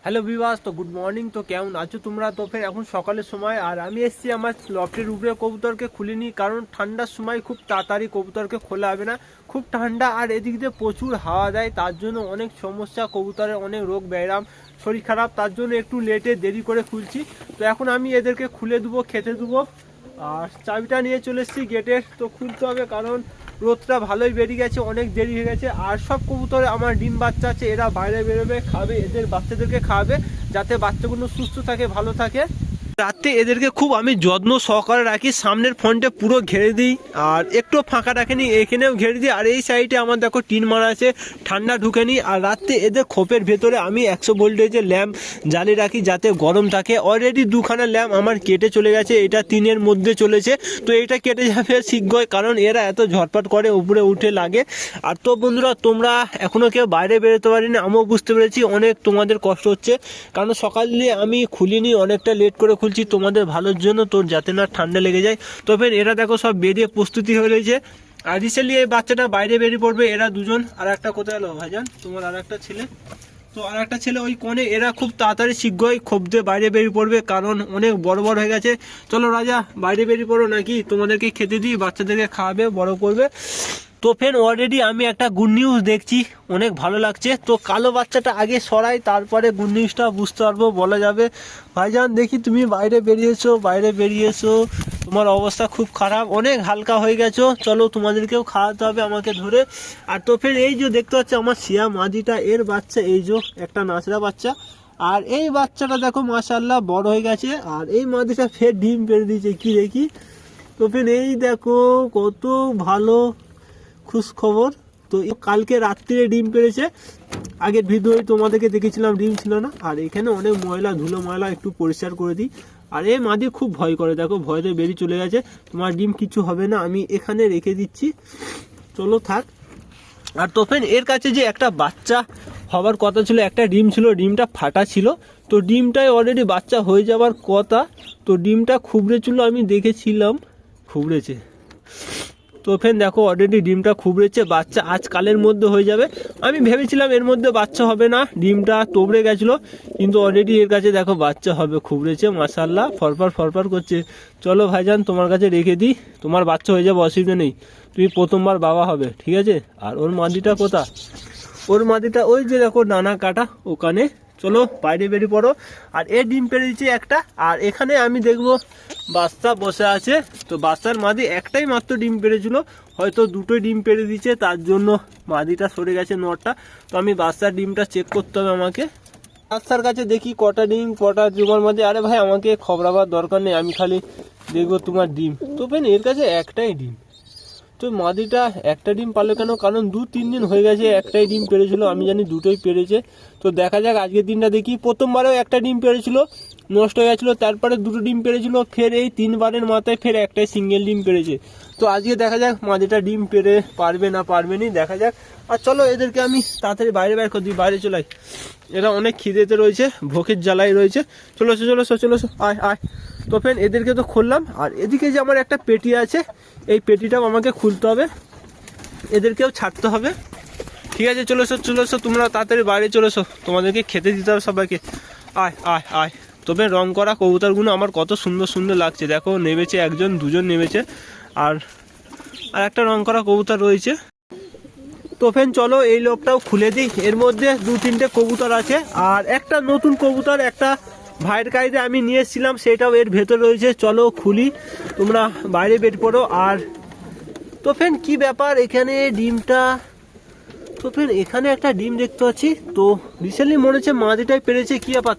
Hello viewers, তো good morning. তো কেমন আছো তোমরা? তো ফের এখন সকালের সময় আর আমি এসেছি আমার লফটের উপরে কবুতরকে খুলিনি, কারণ ঠান্ডার সময় খুব তাড়াতাড়ি কবুতরকে খোলা হবে না। খুব ঠান্ডা আর এদিক দিয়ে প্রচুর হাওয়া দেয়, তার জন্য অনেক সমস্যা, কবুতরের অনেক রোগ ব্যায়াম, শরীর খারাপ, তার জন্য একটু লেটে দেরি করে খুলছি। তো এখন আমি এদেরকে খুলে দেবো, খেতে দেবো। আর চাবিটা নিয়ে চলে এসেছি গেটের, তো খুলতে হবে কারণ রোদটা ভালোই বেরিয়ে গেছে, অনেক দেরি হয়ে গেছে। আর সব কবুতরে আমার ডিম বাচ্চা আছে, এরা বাইরে বেরোবে, খাবে, এদের বাচ্চাদেরকে খাওয়াবে যাতে বাচ্চাগুলো সুস্থ থাকে, ভালো থাকে। রাতে এদেরকে খুব আমি যত্ন সহকারে রাখি, সামনের ফ্রন্টে পুরো ঘেরে দিই আর একটু ফাঁকা রাখেনি, এখানেও ঘেরে দিই। আর এই সাইডে আমার দেখো টিন মারা আছে, ঠান্ডা ঢুকেনি। আর রাতে এদের খোপের ভেতরে আমি 100 ভোল্টেজের ল্যাম্প জ্বালিয়ে রাখি যাতে গরম থাকে। অলরেডি দুখানা ল্যাম্প আমার কেটে চলে গেছে, এটা 3-এর মধ্যে চলেছে, তো এটা কেটে যাবে শীঘ্রই, কারণ এরা এত ঝটপট করে উপরে উঠে লাগে। আর তো বন্ধুরা, তোমরা এখনও কেউ বাইরে বেরোতে পারিনি, আমিও বুঝতে পেরেছি অনেক তোমাদের কষ্ট হচ্ছে, কারণ সকালে আমি খুলিনি, অনেকটা লেট করে খুলছি তোমাদের ভালোর জন্য, তোর যাতে না ঠান্ডা লেগে যায়। তো ফের এরা দেখো সব বেরিয়ে প্রস্তুতি হয়ে রয়েছে। আর রিসেন্টলি এই বাচ্চাটা বাইরে বেরিয়ে পড়বে, এরা দুজন। আর একটা কোথায় এলো ভাইজান তোমার? আর একটা ছেলে, তো আর একটা ছেলে ওই কোণে। এরা খুব তাড়াতাড়ি শীঘ্রই খোপ দিয়ে বাইরে বেরিয়ে পড়বে, কারণ অনেক বড় বড় হয়ে গেছে। চলো রাজা, বাইরে বেরিয়ে পড়ো, নাকি তোমাদেরকে খেতে দিই, বাচ্চাদেরকে খাওয়াবে, বড় করবে। তো ফের অলরেডি আমি একটা গুড নিউজ দেখছি, অনেক ভালো লাগছে। তো কালো বাচ্চাটা আগে সরাই, তারপরে গুড নিউজটা বুঝতে পারবো, বলা যাবে। ভাইজান দেখি তুমি বাইরে বেরিয়েছো, বাইরে বেরিয়েছো, তোমার অবস্থা খুব খারাপ, অনেক হালকা হয়ে গেছো। চলো তোমাদেরকেও খাওয়াতে হবে আমাকে ধরে। আর তো ফের এই যে দেখতে পাচ্ছ আমার শিয়া মাদিটা, এর বাচ্চা এই যে একটা নাচড়া বাচ্চা। আর এই বাচ্চাটা দেখো মাশাআল্লাহ বড় হয়ে গেছে। আর এই মাদিটা ফের ডিম পেড়ে দিয়েছে, কি দেখি। তো ফের এই দেখো কত ভালো খুশ খবর। তো কালকে রাত্রিরে ডিম পেড়েছে, আগের ভিডিওয় তোমাদেরকে দেখেছিলাম ডিম ছিল না। আর এখানে অনেক ময়লা, ধুলো ময়লা, একটু পরিষ্কার করে দিই। আর এই মাদি খুব ভয় করে, দেখো ভয়তে বেরিয়ে চলে গেছে। তোমার ডিম কিছু হবে না, আমি এখানে রেখে দিচ্ছি, চলো থাক। আর তো ফের এর কাছে যে একটা বাচ্চা হবার কথা ছিল, একটা ডিম ছিল, ডিমটা ফাটা ছিল। তো ডিমটাই অলরেডি বাচ্চা হয়ে যাবার কথা। তো ডিমটা খুবড়েছিল, আমি দেখেছিলাম খুবড়েছে। তো ফেন দেখো অলরেডি ডিমটা খুবড়েছে, বাচ্চা আজকালের মধ্যে হয়ে যাবে। আমি ভেবেছিলাম এর মধ্যে বাচ্চা হবে না, ডিমটা তোবড়ে গেছিলো, কিন্তু অলরেডি এর কাছে দেখো বাচ্চা হবে, খুবড়েছে মাশাআল্লাহ, ফরফর ফরফর করছে। চলো ভাইজান তোমার কাছে রেখে দিই, তোমার বাচ্চা হয়ে যাবে, অসুবিধা নেই, তুমি প্রথমবার বাবা হবে, ঠিক আছে। আর ওর মাদিটা কোথা? ওর মাদিটা ওই যে দেখো ডানা কাটা ওখানে। চলো বাইরে বেরিয়ে পড়ো। আর এ ডিম পেড়ে দিচ্ছে একটা, আর এখানে আমি দেখবো বাচ্চা বসে আছে। তো বাচ্চার মাদি একটাই মাত্র ডিম পেড়েছিল, হয়তো দুটোই ডিম পেড়ে দিচ্ছে, তার জন্য মাদিটা সরে গেছে নটটা। তো আমি বাচ্চার ডিমটা চেক করতে হবে আমাকে। বাচ্চার কাছে দেখি কটা ডিম, কটা জোগাড় মাঝে। আরে ভাই আমাকে খবরাবার দরকার নেই, আমি খালি দেখবো তোমার ডিম। তো ফেন এর কাছে একটাই ডিম। তো মাদিটা একটা ডিম পারলো কেন? কারণ 2-3 দিন হয়ে গেছে একটাই ডিম পেড়েছিল, আমি জানি দুটোই পেড়েছে। তো দেখা যাক আজকের দিনটা দেখি। প্রথমবারেও একটা ডিম পেড়েছিল, নষ্ট হয়ে গেছিলো, তারপরে দুটো ডিম পেড়েছিল, ফের এই 3বারের মাথায় ফের একটাই সিঙ্গেল ডিম পেড়েছে। তো আজকে দেখা যাক মাদিটা ডিম পেড়ে পারবে না পারবে নি, দেখা যাক। আর চলো এদেরকে আমি তাড়াতাড়ি বাইরে বের করে দিই, বাইরে চলাই, এরা অনেক খিদেতে রয়েছে, ভোকের জ্বালাই রয়েছে। চলো চলো চলো, আয় আয়। তো ফের এদেরকে তো খুললাম। আর এদিকে যে আমার একটা পেটি আছে, এই পেটিটাও আমাকে খুলতে হবে, এদেরকেও ছাড়তে হবে, ঠিক আছে। চলে এসো তোমরা তাড়াতাড়ি বাইরে চলে এসো, তোমাদেরকে খেতে দিতে হবে সবাইকে। আয় আয় আয়। তবে রং করা কবুতরগুলো আমার কত সুন্দর সুন্দর লাগছে, দেখো নেমেছে, একজন দুজন নেমেছে। আর একটা রং করা কবুতর রয়েছে। তো ফেন চলো এই লোকটাও খুলে দিই, এর মধ্যে 2-3টে কবুতর আছে। আর একটা নতুন কবুতর একটা ভাইয়ের কাছে আমি নিয়ে এসেছিলাম, সেটাও এর ভেতর রয়েছে। চলো খুলি, তোমরা বাইরে বের করো। আর তো ফেন কি ব্যাপার এখানে ডিমটা? তো ফেন এখানে একটা ডিম দেখতে পাচ্ছি, তো রিসেন্টলি মনে হচ্ছে মাদিটাই পেরেছে। কি ব্যাপার,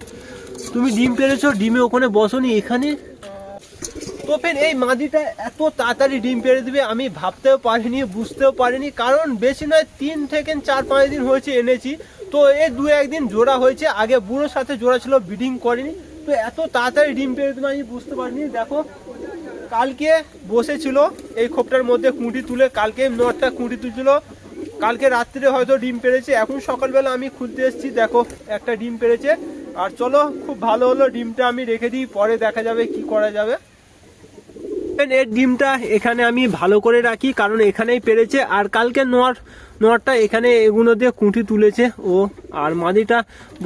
তুমি ডিম পেরেছো, ডিমে ওখানে বসনি এখানে? তো ফেন এই মাদিটা এত তাড়াতাড়ি ডিম পেড়ে দিবে আমি ভাবতেও পারিনি, বুঝতেও পারিনি। কারণ বেশি নয় 3 থেকে 4-5 দিন হয়েছে এনেছি, তো এই 2-1 দিন জোড়া হয়েছে, আগে বুড়োর সাথে জোড়া ছিল, ব্রিডিং করেনি। তো এত তাড়াতাড়ি ডিম পেড়ে দেবে আমি বুঝতে পারিনি। দেখো কালকে বসেছিল এই খোপটার মধ্যে কুঁটি তুলে, কালকে নটটা কুঁটি তুলছিল, কালকে রাত্রে হয়তো ডিম পেড়েছে। এখন সকালবেলা আমি খুলতে এসেছি, দেখো একটা ডিম পেড়েছে। আর চলো খুব ভালো হলো, ডিমটা আমি রেখে দিই, পরে দেখা যাবে কি করা যাবে। এর ডিমটা এখানে আমি ভালো করে রাখি, কারণ এখানেই পেরেছে। আর কালকে নোয়ারটা এখানে এগুলো দিয়ে কুঁটি তুলেছে ও, আর মাদিটা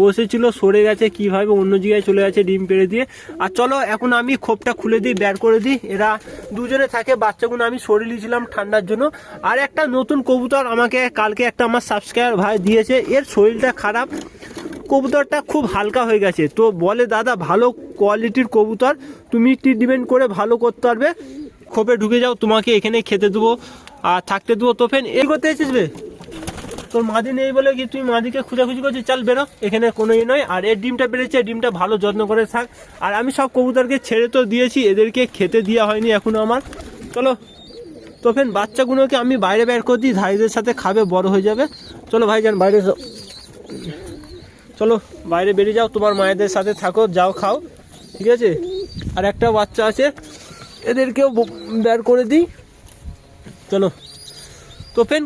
বসেছিল সরে গেছে কিভাবে অন্য জায়গায় চলে গেছে ডিম পেড়ে দিয়ে। আর চলো এখন আমি খোপটা খুলে দিই, বের করে দিই। এরা দুজনে থাকে, বাচ্চাগুলো আমি সরিয়ে নিয়েছিলাম ঠান্ডার জন্য। আর একটা নতুন কবুতর আমাকে কালকে একটা আমার সাবস্ক্রাইবার ভাই দিয়েছে, এর শরীরটা খারাপ, কবুতরটা খুব হালকা হয়ে গেছে। তো বলে দাদা ভালো কোয়ালিটির কবুতর তুমি ট্রিটমেন্ট করে ভালো করতে পারবে, খোপে ঢুকে যাও, তোমাকে এখানে খেতে দেবো আর থাকতে দেবো। তো ফেন এই করতে এসেছিস বে, তোর মাদি নেই বলে কি তুই মাদিকে খুঁজাখুঁজি করছিস? চাল বেরো, এখানে কোনো ইয়ে নয়। আর এর ডিমটা বেড়েছে, ডিমটা ভালো যত্ন করে থাক। আর আমি সব কবুতরকে ছেড়ে তো দিয়েছি, এদেরকে খেতে দেওয়া হয়নি এখনো আমার। চলো তো ফেন বাচ্চাগুলোকে আমি বাইরে বের করে দিই, ভাইদের সাথে খাবে, বড় হয়ে যাবে। চলো ভাইজান বাইরে চলো, বাইরে বেরিয়ে যাও, তোমার মায়েদের সাথে থাকো, যাও খাও, ঠিক আছে। আর একটা বাচ্চা আছে, এদেরকেও বের করে দিই। চলো তো ফেন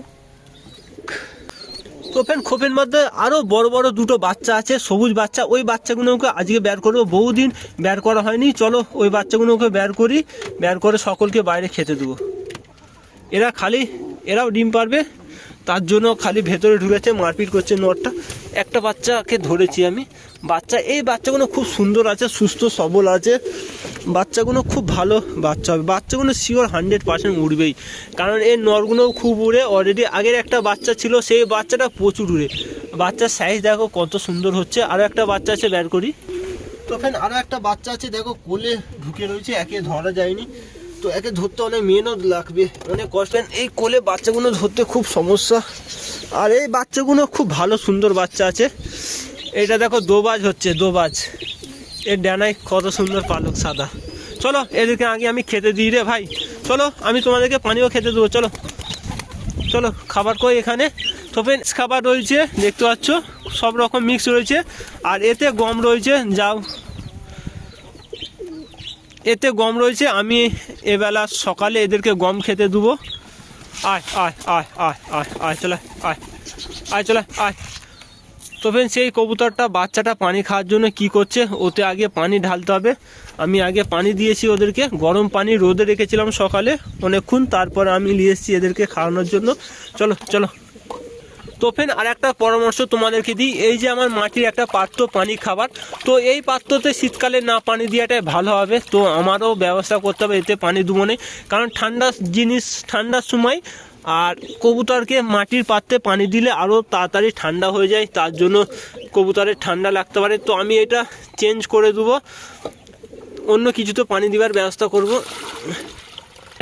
খোপের মধ্যে আরো বড় বড় দুটো বাচ্চা আছে, সবুজ বাচ্চা। ওই বাচ্চাগুলোকে আজকে বের করবো, বহুদিন বের করা হয়নি। চলো ওই বাচ্চাগুলোকে বের করি, বের করে সকলকে বাইরে খেতে দেবো। এরাও ডিম পারবে, তার জন্য খালি ভেতরে ঢুকেছে, মারপিট করছে নটটা। একটা বাচ্চাকে ধরেছি আমি, এই বাচ্চাগুলো খুব সুন্দর আছে, সুস্থ সবল আছে, বাচ্চাগুলো খুব ভালো বাচ্চা হবে। বাচ্চাগুলো শিওর 100% উড়বেই, কারণ এর নরগুলোও খুব উড়ে। অলরেডি আগের একটা বাচ্চা ছিল, সেই বাচ্চাটা প্রচুর উড়ে। বাচ্চার সাইজ দেখো কত সুন্দর হচ্ছে। আরও একটা বাচ্চা আছে, বের করি। তো আরও একটা বাচ্চা আছে, দেখো কোলে ঢুকে রয়েছে, একে ধরা যায়নি, তো একে ধরতে অনেক মেহনত লাগবে, অনেক কষ্ট। এই কোলে বাচ্চাগুলো ধরতে খুব সমস্যা। আর এই বাচ্চাগুলো খুব ভালো সুন্দর বাচ্চা আছে। এটা দেখো দোবাজ হচ্ছে, দোবাজ, এর ডানায় কত সুন্দর পালক সাদা। চলো এদেরকে আগে আমি খেতে দিই রে ভাই। চলো আমি তোমাদেরকে পানিও খেতে দেবো। চলো চলো খাবার কই এখানে। তো খাবার রয়েছে, দেখতে পাচ্ছ সব রকম মিক্স রয়েছে। আর এতে গম রয়েছে, যাও এতে গম রয়েছে। আমি এবেলা সকালে এদেরকে গম খেতে দেবো। আয় আয় আয় আয় আয় আয় চলে আয় আয় চলে আয়। তো সেই কবুতরটা বাচ্চাটা পানি খাওয়ার জন্য কি করছে, ওতে আগে পানি ঢালতে হবে। আমি আগে পানি দিয়েছি ওদেরকে, গরম পানি রোদে রেখেছিলাম সকালে অনেকক্ষণ, তারপর আমি নিয়ে এসেছি এদেরকে খাওয়ানোর জন্য। চলো চলো। তো আর একটা পরামর্শ তোমাদেরকে দিই, এই যে আমার মাটির একটা পাত্র পানি খাবার, তো এই পাত্রতে শীতকালে না পানি দেওয়াটাই ভালো হবে। তো আমারও ব্যবস্থা করতে হবে, এতে পানি দেবো না, কারণ ঠান্ডার সময় আর কবুতরকে মাটির পাত্রে পানি দিলে আরও তাড়াতাড়ি ঠান্ডা হয়ে যায়, তার জন্য কবুতরের ঠান্ডা লাগতে পারে। তো আমি এটা চেঞ্জ করে দেবো, অন্য কিছুতে পানি দেওয়ার ব্যবস্থা করব।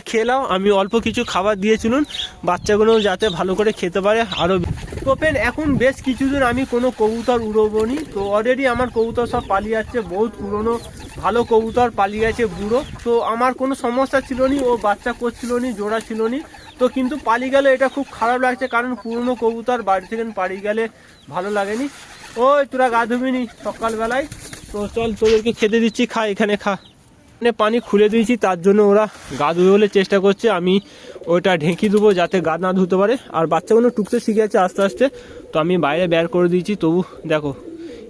খেলাও আমি অল্প কিছু খাবার দিয়েছিলাম বাচ্চাগুলো যাতে ভালো করে খেতে পারে আরও। এখন বেশ কিছুদিন আমি কোনো কবুতর উড়বো নি। তো অলরেডি আমার কবুতর সব পালিয়ে যাচ্ছে, বহুত পুরনো ভালো কবুতর পালিয়ে গেছে বুড়ো। তো আমার কোনো সমস্যা ছিল নি, ও বাচ্চা করছিল নি, জোড়া ছিল নি। তো কিন্তু পালিয়ে গেলে এটা খুব খারাপ লাগছে, কারণ পুরনো কবুতর বাড়ি থেকে পালিয়ে গেলে ভালো লাগেনি। ওই তোরা গা ধুবি নি সকালবেলায়? তো চল তোদেরকে খেতে দিচ্ছি, খা, এখানে খা। পানি খুলে দিয়েছি, তার জন্য ওরা গা ধুয়ে বলে চেষ্টা করছে, আমি ওইটা ঢেঁকি দেবো যাতে গা না ধুতে পারে। আর বাচ্চাগুলো টুকতে শিখে গেছে আস্তে আস্তে, তো আমি বাইরে বের করে দিয়েছি। তবু দেখো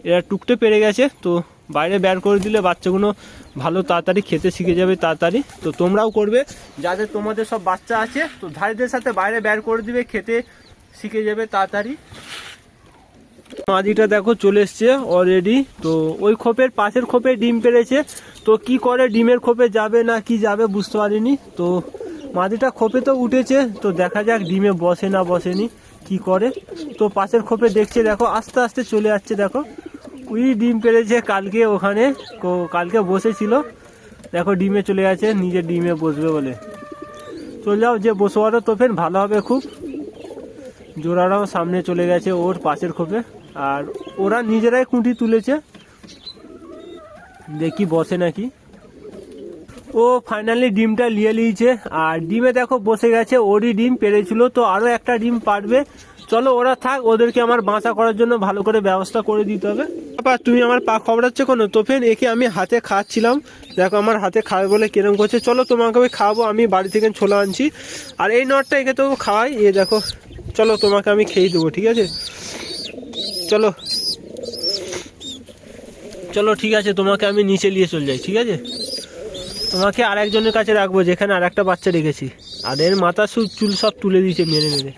এরা টুকতে পেরে গেছে, তো বাইরে বের করে দিলে বাচ্চাগুলো ভালো তাড়াতাড়ি খেতে শিখে যাবে তাড়াতাড়ি। তো তোমরাও করবে, যাদের তোমাদের সব বাচ্চা আছে, তো ধারিদের সাথে বাইরে বের করে দিবে, খেতে শিখে যাবে তাড়াতাড়ি। মাদিটা দেখো চলে এসছে অলরেডি। তো ওই খোপের পাশের খোপে ডিম পেড়েছে, তো কি করে ডিমের খোপে যাবে না কি যাবে বুঝতে পারিনি। তো মাদিটা খোপে তো উঠেছে, তো দেখা যাক ডিমে বসে না বসেনি কি করে। তো পাশের খোপে দেখছে, দেখো আস্তে আস্তে চলে যাচ্ছে, দেখো ওই ডিম পেড়েছে কালকে ওখানে, কালকে বসেছিল, দেখো ডিমে চলে গেছে, নিজের ডিমে বসবে বলে। চলে যাও, যে বসে পারো তো ফের ভালো হবে খুব। জোড়াটাও সামনে চলে গেছে ওর পাশের খোপে, আর ওরা নিজেরাই কুঁটি তুলেছে, দেখি বসে নাকি। ও ফাইনালি ডিমটা নিয়ে নিয়েছে, আর ডিমে দেখো বসে গেছে, ওরই ডিম পেরেছিল, তো আরও একটা ডিম পারবে। চলো ওরা থাক, ওদেরকে আমার বাসা করার জন্য ভালো করে ব্যবস্থা করে দিতে হবে। তুমি আমার পা খবরাচ্ছ কেন? তো ফের একে আমি হাতে খাওয়াচ্ছিলাম, দেখো আমার হাতে খাবে বলে কিরম করছে। চলো তোমাকে আমি খাওয়াবো, আমি বাড়ি থেকে ছোলা আনছি। আর এই নটটা একে তো খাওয়াই, এ দেখো, চলো তোমাকে আমি খেয়ে দেবো, ঠিক আছে? চলো চলো ঠিক আছে, তোমাকে আমি নিচে নিয়ে চলে যাই, ঠিক আছে? তো তোমাকে আর একজনের কাছে রাখবো যেখানে আর একটা বাচ্চা রেখেছি, আর এর মাথা চুল সব তুলে দিয়েছে মেরে মেরে।